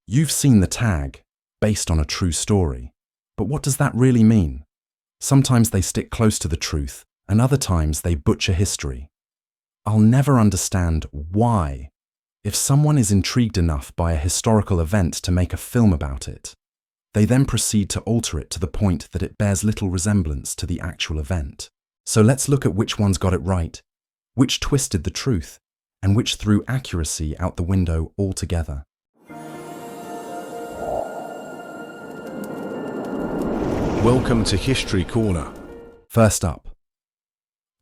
You've seen the tag, based on a true story. But what does that really mean? Sometimes they stick close to the truth, and other times they butcher history. I'll never understand why. If someone is intrigued enough by a historical event to make a film about it, they then proceed to alter it to the point that it bears little resemblance to the actual event. So let's look at which ones got it right, which twisted the truth, and which threw accuracy out the window altogether. Welcome to History Corner. First up,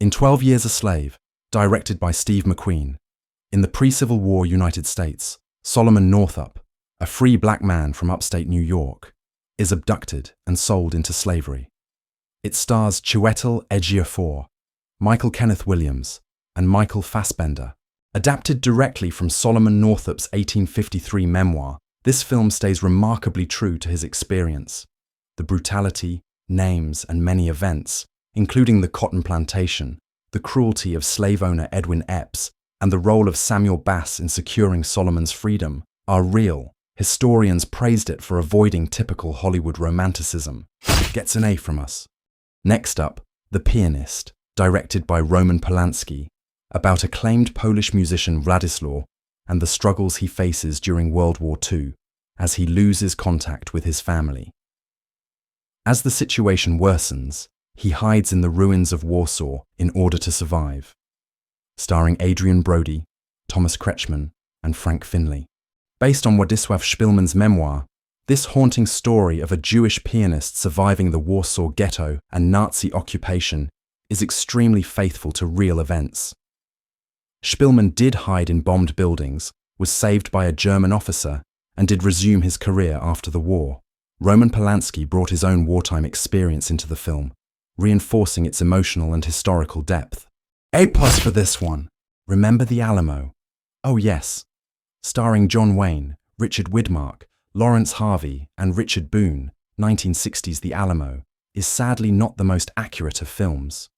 in 12 Years a Slave, directed by Steve McQueen, in the pre-Civil War United States, Solomon Northup, a free black man from upstate New York, is abducted and sold into slavery. It stars Chiwetel Ejiofor, Michael Kenneth Williams, and Michael Fassbender. Adapted directly from Solomon Northup's 1853 memoir, this film stays remarkably true to his experience. The brutality, names, and many events, including the cotton plantation, the cruelty of slave owner Edwin Epps, and the role of Samuel Bass in securing Solomon's freedom, are real. Historians praised it for avoiding typical Hollywood romanticism. Gets an A from us. Next up, The Pianist, directed by Roman Polanski, about acclaimed Polish musician Władysław and the struggles he faces during World War II as he loses contact with his family. As the situation worsens, he hides in the ruins of Warsaw in order to survive. Starring Adrian Brody, Thomas Kretschmann, and Frank Finlay. Based on Władysław Szpilman's memoir, this haunting story of a Jewish pianist surviving the Warsaw Ghetto and Nazi occupation is extremely faithful to real events. Szpilman did hide in bombed buildings, was saved by a German officer, and did resume his career after the war. Roman Polanski brought his own wartime experience into the film, reinforcing its emotional and historical depth. A+ for this one. Remember the Alamo? Oh yes. Starring John Wayne, Richard Widmark, Lawrence Harvey, and Richard Boone, 1960's The Alamo, is sadly not the most accurate of films.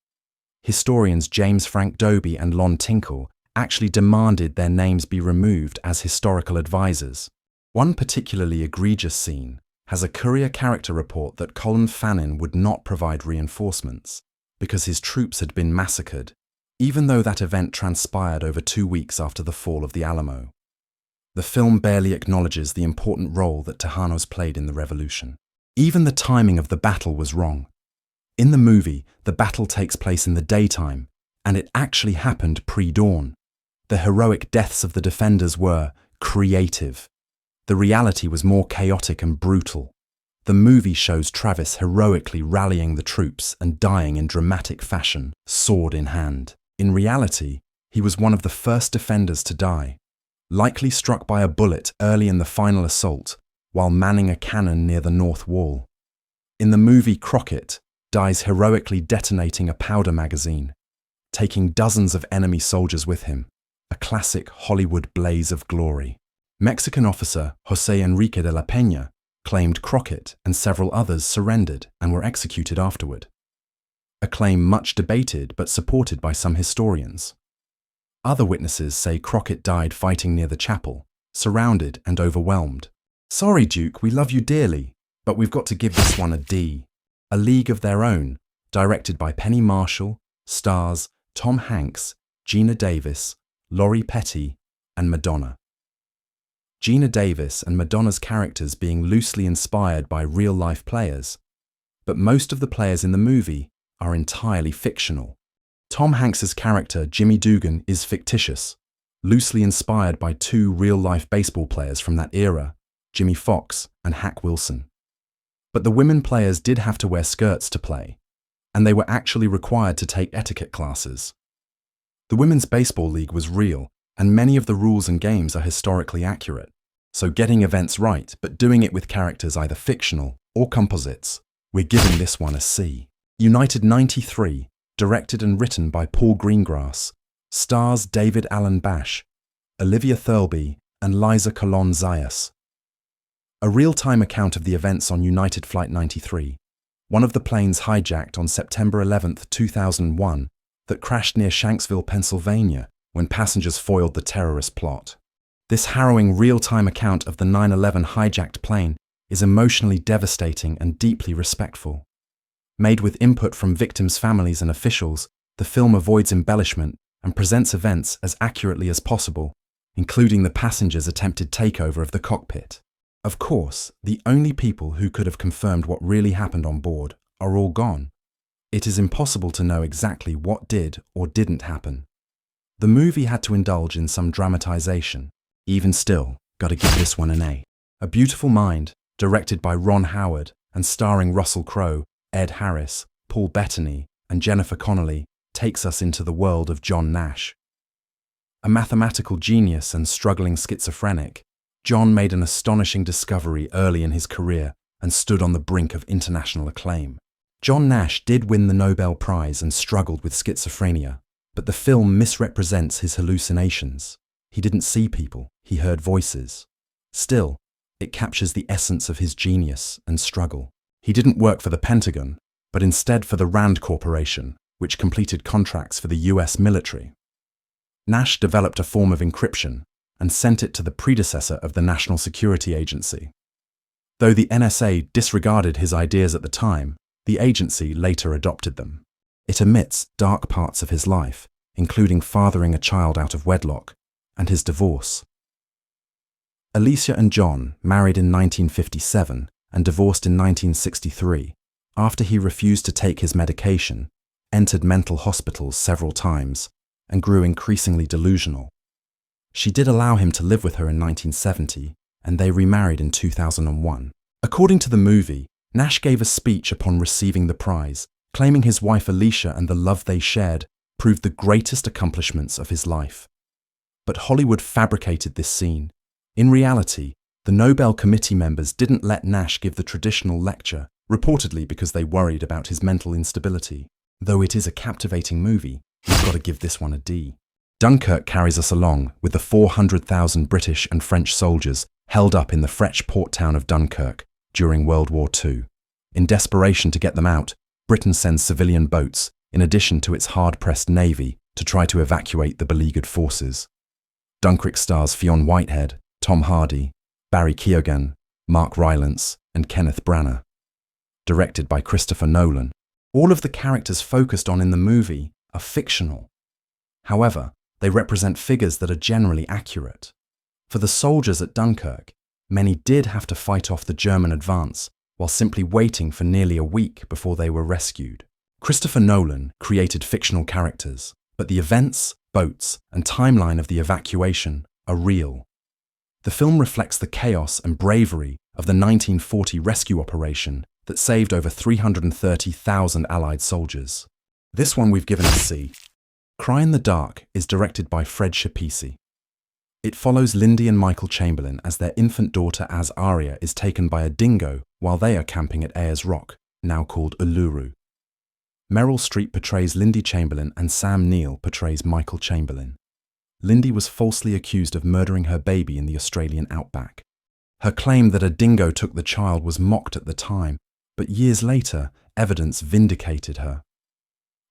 Historians James Frank Dobie and Lon Tinkle actually demanded their names be removed as historical advisors. One particularly egregious scene has a Courier character report that Colin Fannin would not provide reinforcements because his troops had been massacred, even though that event transpired over 2 weeks after the fall of the Alamo. The film barely acknowledges the important role that Tejanos played in the revolution. Even the timing of the battle was wrong. In the movie, the battle takes place in the daytime, and it actually happened pre-dawn. The heroic deaths of the defenders were creative. The reality was more chaotic and brutal. The movie shows Travis heroically rallying the troops and dying in dramatic fashion, sword in hand. In reality, he was one of the first defenders to die, likely struck by a bullet early in the final assault while manning a cannon near the north wall. In the movie, Crockett dies heroically detonating a powder magazine, taking dozens of enemy soldiers with him, a classic Hollywood blaze of glory. Mexican officer José Enrique de la Peña claimed Crockett and several others surrendered and were executed afterward, a claim much debated but supported by some historians. Other witnesses say Crockett died fighting near the chapel, surrounded and overwhelmed. Sorry, Duke, we love you dearly, but we've got to give this one a D. A League of Their Own, directed by Penny Marshall, stars Tom Hanks, Gina Davis, Laurie Petty, and Madonna. Gina Davis and Madonna's characters being loosely inspired by real-life players, but most of the players in the movie are entirely fictional. Tom Hanks's character, Jimmy Dugan, is fictitious, loosely inspired by 2 real-life baseball players from that era, Jimmy Fox and Hack Wilson. But the women players did have to wear skirts to play, and they were actually required to take etiquette classes. The Women's Baseball League was real, and many of the rules and games are historically accurate. So getting events right, but doing it with characters either fictional or composites, we're giving this one a C. United 93, directed and written by Paul Greengrass, stars David Allen Bash, Olivia Thirlby, and Liza Colon Zayas. A real-time account of the events on United Flight 93, one of the planes hijacked on September 11, 2001, that crashed near Shanksville, Pennsylvania, when passengers foiled the terrorist plot. This harrowing real-time account of the 9/11 hijacked plane is emotionally devastating and deeply respectful. Made with input from victims' families and officials, the film avoids embellishment and presents events as accurately as possible, including the passengers' attempted takeover of the cockpit. Of course, the only people who could have confirmed what really happened on board are all gone. It is impossible to know exactly what did or didn't happen. The movie had to indulge in some dramatization. Even still, gotta give this one an A. A Beautiful Mind, directed by Ron Howard and starring Russell Crowe, Ed Harris, Paul Bettany, and Jennifer Connelly, takes us into the world of John Nash. A mathematical genius and struggling schizophrenic, John made an astonishing discovery early in his career and stood on the brink of international acclaim. John Nash did win the Nobel Prize and struggled with schizophrenia, but the film misrepresents his hallucinations. He didn't see people, he heard voices. Still, it captures the essence of his genius and struggle. He didn't work for the Pentagon, but instead for the Rand Corporation, which completed contracts for the US military. Nash developed a form of encryption and sent it to the predecessor of the National Security Agency. Though the NSA disregarded his ideas at the time, the agency later adopted them. It omits dark parts of his life, including fathering a child out of wedlock and his divorce. Alicia and John married in 1957 and divorced in 1963 after he refused to take his medication, entered mental hospitals several times, and grew increasingly delusional. She did allow him to live with her in 1970, and they remarried in 2001. According to the movie, Nash gave a speech upon receiving the prize, claiming his wife Alicia and the love they shared proved the greatest accomplishments of his life. But Hollywood fabricated this scene. In reality, the Nobel Committee members didn't let Nash give the traditional lecture, reportedly because they worried about his mental instability. Though it is a captivating movie, we've got to give this one a D. Dunkirk carries us along with the 400,000 British and French soldiers held up in the French port town of Dunkirk during World War II. In desperation to get them out, Britain sends civilian boats, in addition to its hard-pressed navy, to try to evacuate the beleaguered forces. Dunkirk stars Fionn Whitehead, Tom Hardy, Barry Keoghan, Mark Rylance, and Kenneth Branagh. Directed by Christopher Nolan, all of the characters focused on in the movie are fictional. However, they represent figures that are generally accurate. For the soldiers at Dunkirk, many did have to fight off the German advance while simply waiting for nearly a week before they were rescued. Christopher Nolan created fictional characters, but the events, boats, and timeline of the evacuation are real. The film reflects the chaos and bravery of the 1940 rescue operation that saved over 330,000 Allied soldiers. This one we've given a C. Cry in the Dark is directed by Fred Schapisi. It follows Lindy and Michael Chamberlain as their infant daughter Aria is taken by a dingo while they are camping at Ayers Rock, now called Uluru. Meryl Streep portrays Lindy Chamberlain and Sam Neill portrays Michael Chamberlain. Lindy was falsely accused of murdering her baby in the Australian outback. Her claim that a dingo took the child was mocked at the time, but years later, evidence vindicated her.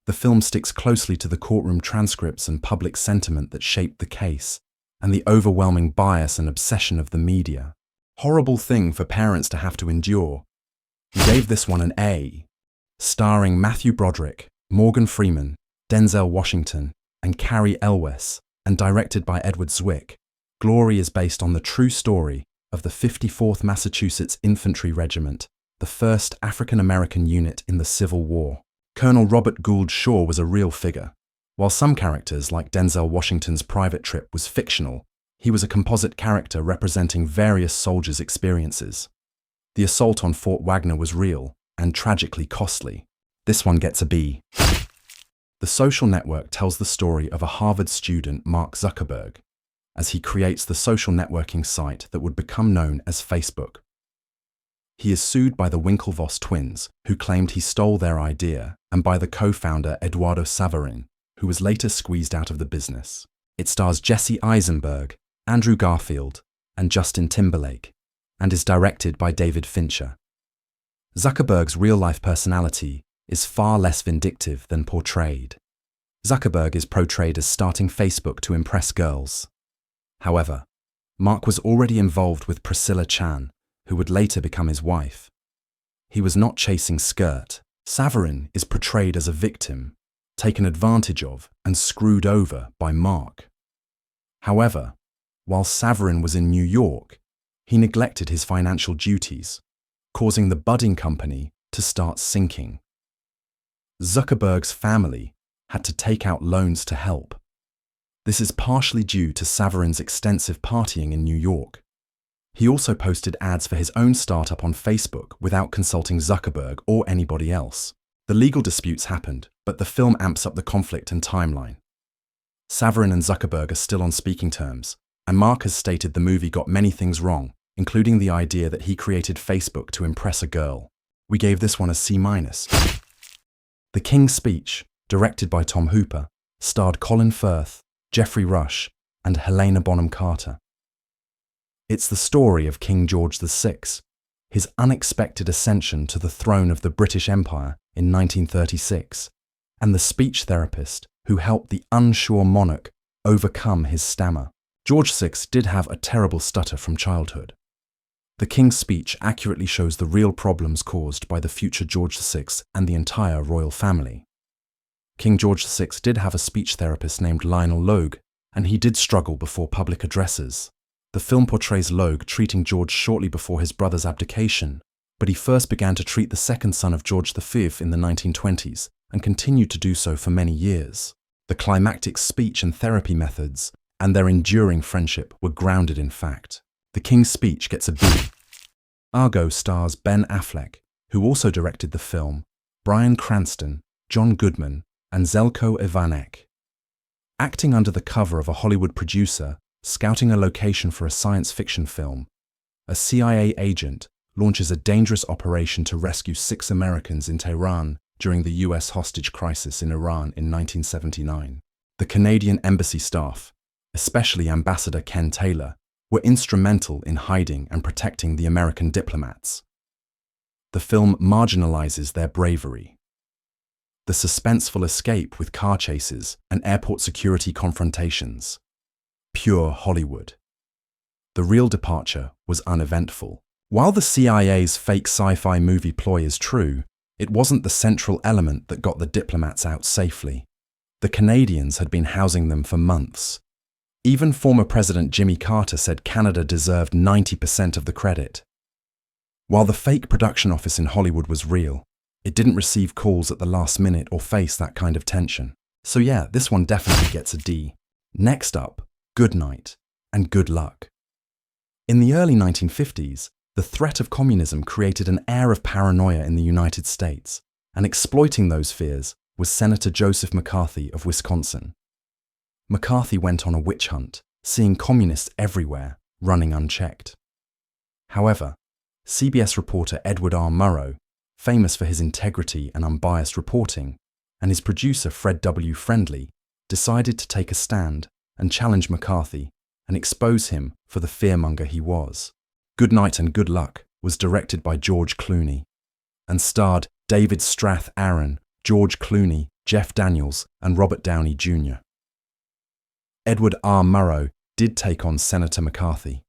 The film sticks closely to the courtroom transcripts and public sentiment that shaped the case, and the overwhelming bias and obsession of the media. Horrible thing for parents to have to endure. We gave this one an A. Starring Matthew Broderick, Morgan Freeman, Denzel Washington, and Carrie Elwes, and directed by Edward Zwick, Glory is based on the true story of the 54th Massachusetts Infantry Regiment, the first African-American unit in the Civil War. Colonel Robert Gould Shaw was a real figure. While some characters, like Denzel Washington's private trip, was fictional, he was a composite character representing various soldiers' experiences. The assault on Fort Wagner was real and tragically costly. This one gets a B. The Social Network tells the story of a Harvard student, Mark Zuckerberg, as he creates the social networking site that would become known as Facebook. He is sued by the Winklevoss twins, who claimed he stole their idea, and by the co-founder Eduardo Saverin, who was later squeezed out of the business. It stars Jesse Eisenberg, Andrew Garfield, and Justin Timberlake, and is directed by David Fincher. Zuckerberg's real-life personality is far less vindictive than portrayed. Zuckerberg is portrayed as starting Facebook to impress girls. However, Mark was already involved with Priscilla Chan, who would later become his wife. He was not chasing skirt. Savarin is portrayed as a victim, taken advantage of and screwed over by Mark. However, while Savarin was in New York, he neglected his financial duties, causing the budding company to start sinking. Zuckerberg's family had to take out loans to help. This is partially due to Savarin's extensive partying in New York. He also posted ads for his own startup on Facebook without consulting Zuckerberg or anybody else. The legal disputes happened, but the film amps up the conflict and timeline. Savarin and Zuckerberg are still on speaking terms, and Mark has stated the movie got many things wrong, including the idea that he created Facebook to impress a girl. We gave this one a C-. The King's Speech, directed by Tom Hooper, starred Colin Firth, Geoffrey Rush, and Helena Bonham Carter. It's the story of King George VI, his unexpected ascension to the throne of the British Empire in 1936, and the speech therapist who helped the unsure monarch overcome his stammer. George VI did have a terrible stutter from childhood. The King's Speech accurately shows the real problems caused by the future George VI and the entire royal family. King George VI did have a speech therapist named Lionel Logue, and he did struggle before public addresses. The film portrays Logue treating George shortly before his brother's abdication, but he first began to treat the second son of George V in the 1920s and continued to do so for many years. The climactic speech and therapy methods and their enduring friendship were grounded in fact. The King's Speech gets a B. Argo stars Ben Affleck, who also directed the film, Bryan Cranston, John Goodman, and Zeljko Ivanek. Acting under the cover of a Hollywood producer, scouting a location for a science fiction film, a CIA agent launches a dangerous operation to rescue 6 Americans in Tehran during the US hostage crisis in Iran in 1979. The Canadian embassy staff, especially Ambassador Ken Taylor, were instrumental in hiding and protecting the American diplomats. The film marginalizes their bravery. The suspenseful escape with car chases and airport security confrontations. Pure Hollywood. The real departure was uneventful. While the CIA's fake sci-fi movie ploy is true, it wasn't the central element that got the diplomats out safely. The Canadians had been housing them for months. Even former President Jimmy Carter said Canada deserved 90% of the credit. While the fake production office in Hollywood was real, it didn't receive calls at the last minute or face that kind of tension. So yeah, this one definitely gets a D. Next up, Good Night and Good Luck. In the early 1950s, the threat of communism created an air of paranoia in the United States, and exploiting those fears was Senator Joseph McCarthy of Wisconsin. McCarthy went on a witch hunt, seeing communists everywhere, running unchecked. However, CBS reporter Edward R. Murrow, famous for his integrity and unbiased reporting, and his producer Fred W. Friendly, decided to take a stand and challenge McCarthy and expose him for the fearmonger he was. Good Night and Good Luck was directed by George Clooney and starred David Strath Aaron, George Clooney, Jeff Daniels, and Robert Downey Jr. Edward R. Murrow did take on Senator McCarthy.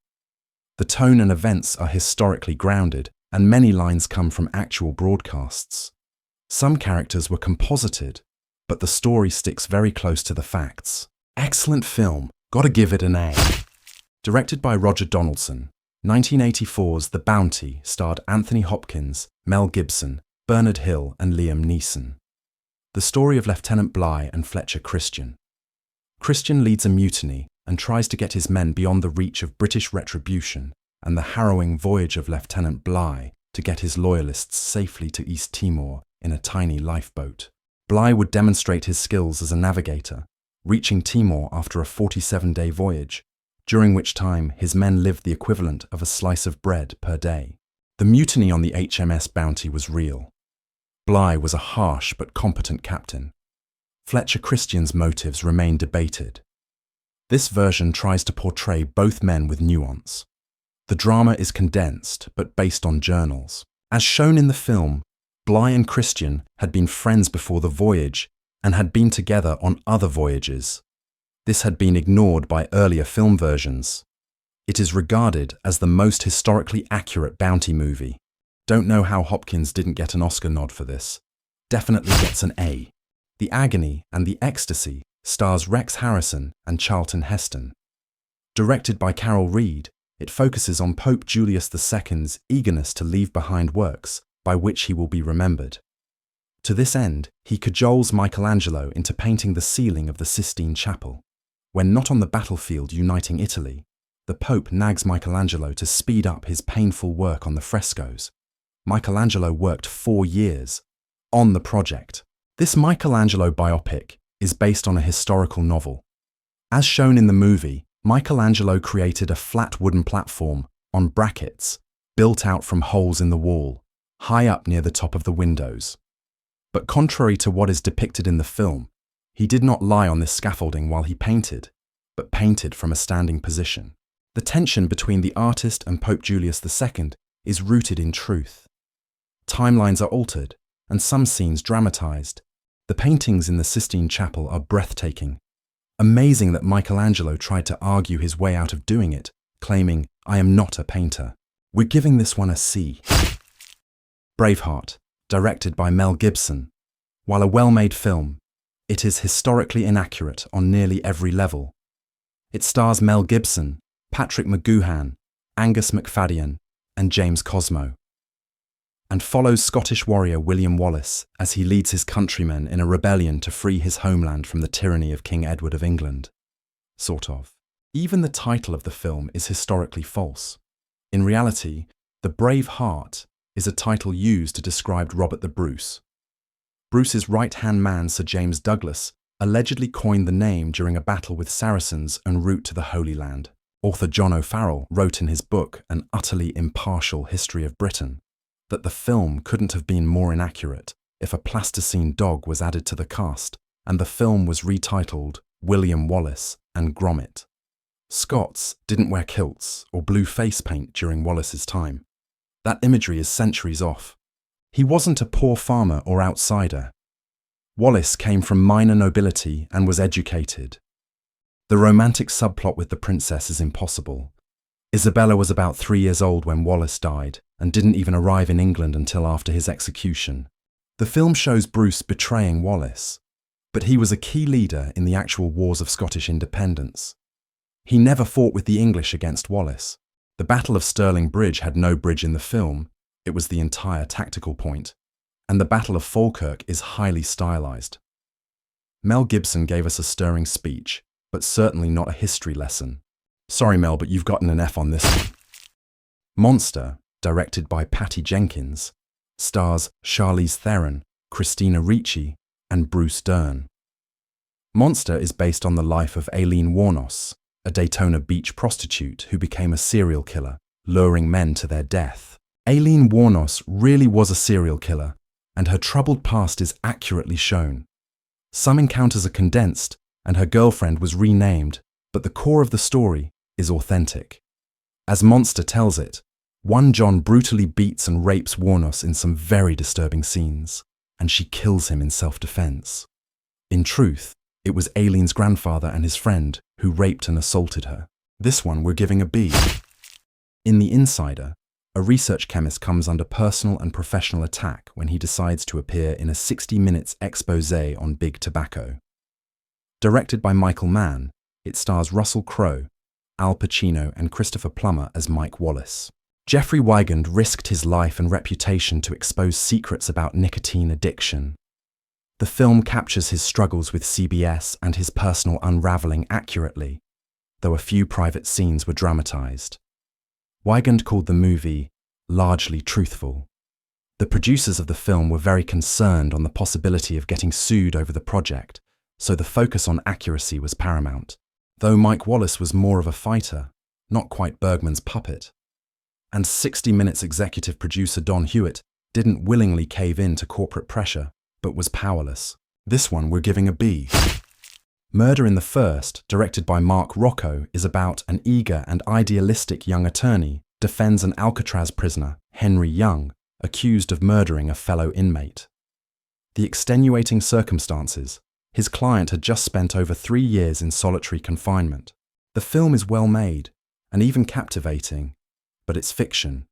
The tone and events are historically grounded, and many lines come from actual broadcasts. Some characters were composited, but the story sticks very close to the facts. Excellent film, gotta give it an A. Directed by Roger Donaldson, 1984's The Bounty starred Anthony Hopkins, Mel Gibson, Bernard Hill, and Liam Neeson. The story of Lieutenant Bligh and Fletcher Christian. Christian leads a mutiny and tries to get his men beyond the reach of British retribution and the harrowing voyage of Lieutenant Bligh to get his loyalists safely to East Timor in a tiny lifeboat. Bligh would demonstrate his skills as a navigator, reaching Timor after a 47-day voyage, during which time his men lived the equivalent of a slice of bread per day. The mutiny on the HMS Bounty was real. Bligh was a harsh but competent captain. Fletcher Christian's motives remain debated. This version tries to portray both men with nuance. The drama is condensed but based on journals. As shown in the film, Bligh and Christian had been friends before the voyage and had been together on other voyages. This had been ignored by earlier film versions. It is regarded as the most historically accurate bounty movie. Don't know how Hopkins didn't get an Oscar nod for this. Definitely gets an A. The Agony and the Ecstasy stars Rex Harrison and Charlton Heston. Directed by Carol Reed, it focuses on Pope Julius II's eagerness to leave behind works by which he will be remembered. To this end, he cajoles Michelangelo into painting the ceiling of the Sistine Chapel. When not on the battlefield uniting Italy, the Pope nags Michelangelo to speed up his painful work on the frescoes. Michelangelo worked 4 years on the project. This Michelangelo biopic is based on a historical novel. As shown in the movie, Michelangelo created a flat wooden platform on brackets built out from holes in the wall, high up near the top of the windows. But contrary to what is depicted in the film, he did not lie on this scaffolding while he painted, but painted from a standing position. The tension between the artist and Pope Julius II is rooted in truth. Timelines are altered, and some scenes dramatized. The paintings in the Sistine Chapel are breathtaking. Amazing that Michelangelo tried to argue his way out of doing it, claiming, "I am not a painter." We're giving this one a C. Braveheart, directed by Mel Gibson. While a well-made film, it is historically inaccurate on nearly every level. It stars Mel Gibson, Patrick McGoohan, Angus McFadden, and James Cosmo, and follows Scottish warrior William Wallace as he leads his countrymen in a rebellion to free his homeland from the tyranny of King Edward of England. Sort of. Even the title of the film is historically false. In reality, The Brave Heart is a title used to describe Robert the Bruce. Bruce's right-hand man, Sir James Douglas, allegedly coined the name during a battle with Saracens en route to the Holy Land. Author John O'Farrell wrote in his book An Utterly Impartial History of Britain that the film couldn't have been more inaccurate if a plasticine dog was added to the cast and the film was retitled William Wallace and Gromit. Scots didn't wear kilts or blue face paint during Wallace's time. That imagery is centuries off. He wasn't a poor farmer or outsider. Wallace came from minor nobility and was educated. The romantic subplot with the princess is impossible. Isabella was about 3 years old when Wallace died and didn't even arrive in England until after his execution. The film shows Bruce betraying Wallace, but he was a key leader in the actual wars of Scottish independence. He never fought with the English against Wallace. The Battle of Stirling Bridge had no bridge in the film, it was the entire tactical point, and the Battle of Falkirk is highly stylized. Mel Gibson gave us a stirring speech, but certainly not a history lesson. Sorry Mel, but you've gotten an F on this one. Monster, directed by Patty Jenkins, stars Charlize Theron, Christina Ricci, and Bruce Dern. Monster is based on the life of Aileen Wuornos, a Daytona Beach prostitute who became a serial killer, luring men to their death. Aileen Wuornos really was a serial killer, and her troubled past is accurately shown. Some encounters are condensed, and her girlfriend was renamed, but the core of the story is authentic. As Monster tells it, one John brutally beats and rapes Wuornos in some very disturbing scenes, and she kills him in self-defense. In truth, it was Aileen's grandfather and his friend who raped and assaulted her. This one we're giving a B. In The Insider, a research chemist comes under personal and professional attack when he decides to appear in a 60 minutes expose on big tobacco. Directed by Michael Mann, it stars Russell Crowe, Al Pacino, and Christopher Plummer as Mike Wallace. Jeffrey Wigand risked his life and reputation to expose secrets about nicotine addiction. The film captures his struggles with CBS and his personal unraveling accurately, though a few private scenes were dramatized. Wigand called the movie largely truthful. The producers of the film were very concerned on the possibility of getting sued over the project, so the focus on accuracy was paramount. Though Mike Wallace was more of a fighter, not quite Bergman's puppet. And 60 Minutes executive producer Don Hewitt didn't willingly cave in to corporate pressure, but was powerless. This one we're giving a B. Murder in the First, directed by Mark Rocco, is about an eager and idealistic young attorney defends an Alcatraz prisoner, Henry Young, accused of murdering a fellow inmate. The extenuating circumstances: his client had just spent over 3 years in solitary confinement. The film is well made, and even captivating, but it's fiction.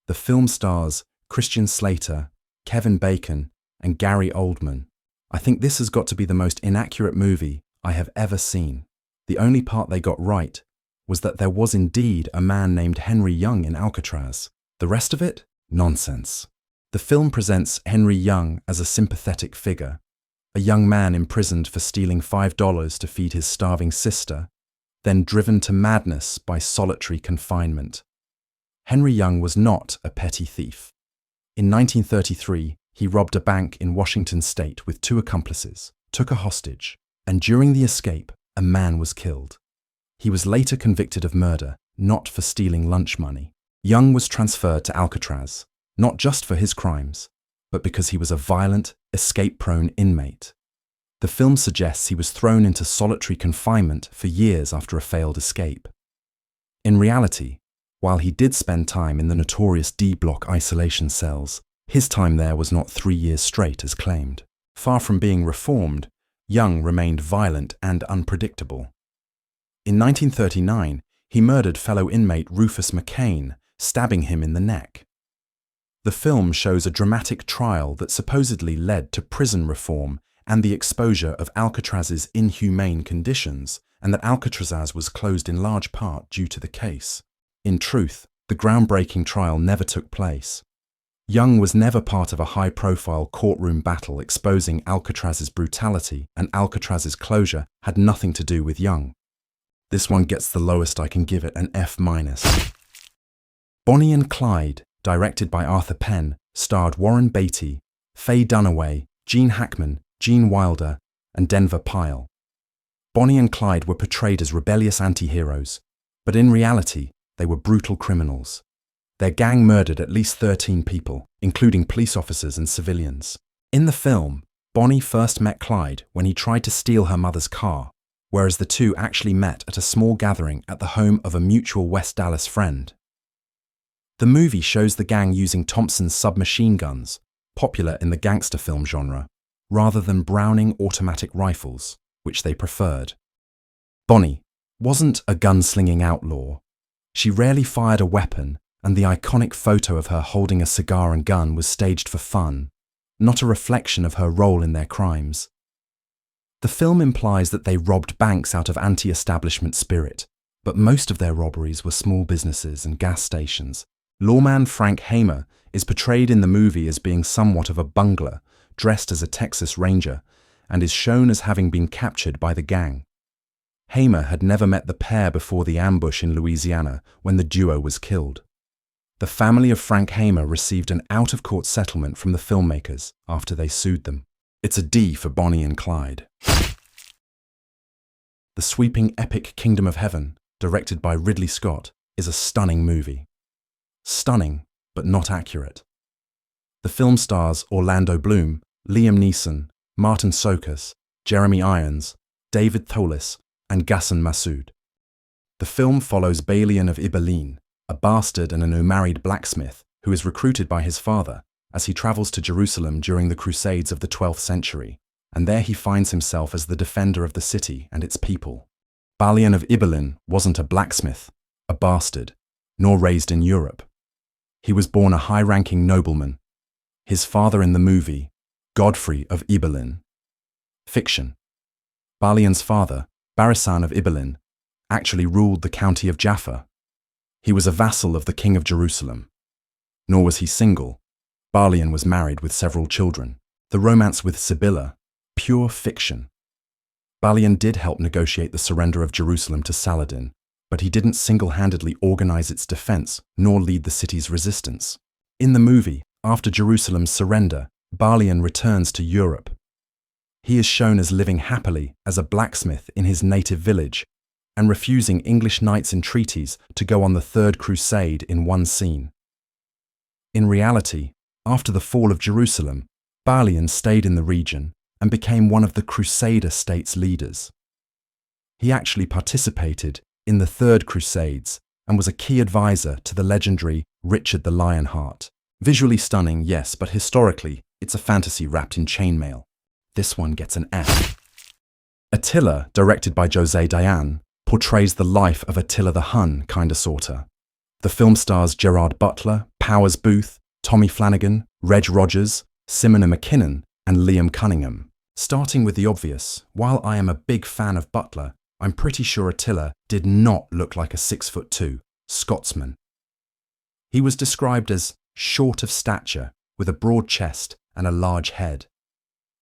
The film stars Christian Slater, Kevin Bacon, and Gary Oldman. I think this has got to be the most inaccurate movie I have ever seen. The only part they got right was that there was indeed a man named Henry Young in Alcatraz. The rest of it? Nonsense. The film presents Henry Young as a sympathetic figure, a young man imprisoned for stealing $5 to feed his starving sister, then driven to madness by solitary confinement. Henry Young was not a petty thief. In 1933, he robbed a bank in Washington state with 2 accomplices, took a hostage, and during the escape, a man was killed. He was later convicted of murder, not for stealing lunch money. Young was transferred to Alcatraz, not just for his crimes, but because he was a violent, escape-prone inmate. The film suggests he was thrown into solitary confinement for years after a failed escape. In reality, while he did spend time in the notorious D-block isolation cells, his time there was not 3 years straight as claimed. Far from being reformed, Young remained violent and unpredictable. In 1939, he murdered fellow inmate Rufus McCain, stabbing him in the neck. The film shows a dramatic trial that supposedly led to prison reform and the exposure of Alcatraz's inhumane conditions, and that Alcatraz was closed in large part due to the case. In truth, the groundbreaking trial never took place. Young was never part of a high-profile courtroom battle exposing Alcatraz's brutality, and Alcatraz's closure had nothing to do with Young. This one gets the lowest I can give it, an F-. Bonnie and Clyde, directed by Arthur Penn, starred Warren Beatty, Faye Dunaway, Gene Hackman, Gene Wilder, and Denver Pyle. Bonnie and Clyde were portrayed as rebellious anti-heroes, but in reality, they were brutal criminals. Their gang murdered at least 13 people, including police officers and civilians. In the film, Bonnie first met Clyde when he tried to steal her mother's car, whereas the two actually met at a small gathering at the home of a mutual West Dallas friend. The movie shows the gang using Thompson's submachine guns, popular in the gangster film genre, rather than Browning automatic rifles, which they preferred. Bonnie wasn't a gunslinging outlaw. She rarely fired a weapon, and the iconic photo of her holding a cigar and gun was staged for fun, not a reflection of her role in their crimes. The film implies that they robbed banks out of anti-establishment spirit, but most of their robberies were small businesses and gas stations. Lawman Frank Hamer is portrayed in the movie as being somewhat of a bungler, dressed as a Texas Ranger, and is shown as having been captured by the gang. Hamer had never met the pair before the ambush in Louisiana when the duo was killed. The family of Frank Hamer received an out-of-court settlement from the filmmakers after they sued them. It's a D for Bonnie and Clyde. The sweeping epic Kingdom of Heaven, directed by Ridley Scott, is a stunning movie. Stunning, but not accurate. The film stars Orlando Bloom, Liam Neeson, Martin Sokas, Jeremy Irons, David Thewlis, and Ghassan Massoud. The film follows Balian of Ibelin, a bastard and an unmarried blacksmith who is recruited by his father as he travels to Jerusalem during the Crusades of the 12th century, and there he finds himself as the defender of the city and its people. Balian of Ibelin wasn't a blacksmith, a bastard, nor raised in Europe. He was born a high-ranking nobleman. His father in the movie, Godfrey of Ibelin. Fiction. Balian's father, Barisan of Ibelin, actually ruled the county of Jaffa. He was a vassal of the king of Jerusalem. Nor was he single. Balian was married with several children. The romance with Sibylla, pure fiction. Balian did help negotiate the surrender of Jerusalem to Saladin, but he didn't single-handedly organize its defense nor lead the city's resistance. In the movie, after Jerusalem's surrender, Balian returns to Europe. He is shown as living happily as a blacksmith in his native village and refusing English knights in treaties to go on the Third Crusade in one scene. In reality, after the fall of Jerusalem, Balian stayed in the region and became one of the Crusader state's leaders. He actually participated in the Third Crusades and was a key advisor to the legendary Richard the Lionheart. Visually stunning, yes, but historically, it's a fantasy wrapped in chainmail. This one gets an F. Attila, directed by José Dayan, portrays the life of Attila the Hun, kinda sorta. The film stars Gerard Butler, Powers Booth, Tommy Flanagan, Reg Rogers, Simona McKinnon, and Liam Cunningham. Starting with the obvious, while I am a big fan of Butler, I'm pretty sure Attila did not look like a 6'2" Scotsman. He was described as short of stature, with a broad chest and a large head.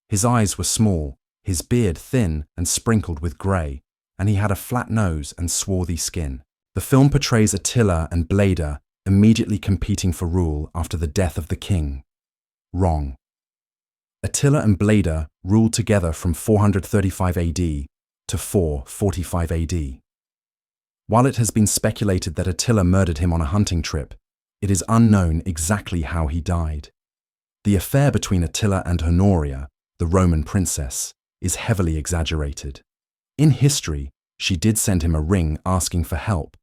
His eyes were small, his beard thin and sprinkled with grey, and he had a flat nose and swarthy skin. The film portrays Attila and Bleda immediately competing for rule after the death of the king. Wrong. Attila and Bleda ruled together from 435 AD to 445 AD. While it has been speculated that Attila murdered him on a hunting trip, it is unknown exactly how he died. The affair between Attila and Honoria, the Roman princess, is heavily exaggerated. In history, she did send him a ring asking for help,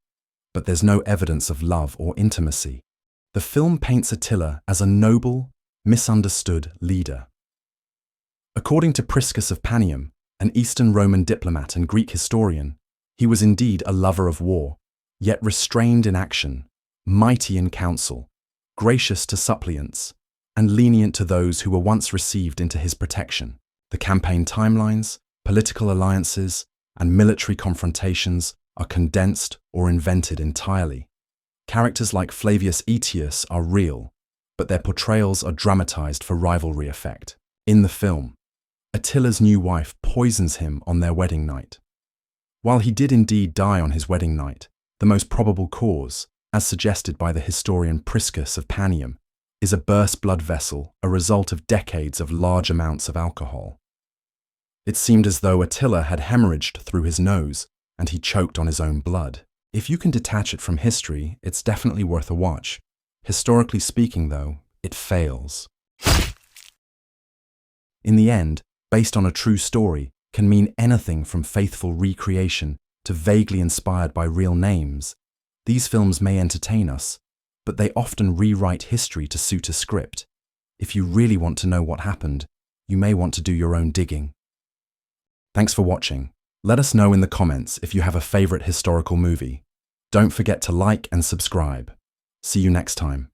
but there's no evidence of love or intimacy. The film paints Attila as a noble, misunderstood leader. According to Priscus of Panium, an Eastern Roman diplomat and Greek historian, he was indeed a lover of war, yet restrained in action, mighty in counsel, gracious to suppliants, and lenient to those who were once received into his protection. The campaign timelines, political alliances, and military confrontations are condensed or invented entirely. Characters like Flavius Aetius are real, but their portrayals are dramatized for rivalry effect. In the film, Attila's new wife poisons him on their wedding night. While he did indeed die on his wedding night, the most probable cause, as suggested by the historian Priscus of Panium, is a burst blood vessel, a result of decades of large amounts of alcohol. It seemed as though Attila had hemorrhaged through his nose, and he choked on his own blood. If you can detach it from history, it's definitely worth a watch. Historically speaking, though, it fails. In the end, based on a true story, can mean anything from faithful recreation to vaguely inspired by real names. These films may entertain us, but they often rewrite history to suit a script. If you really want to know what happened, you may want to do your own digging. Thanks for watching. Let us know in the comments if you have a favorite historical movie. Don't forget to like and subscribe. See you next time.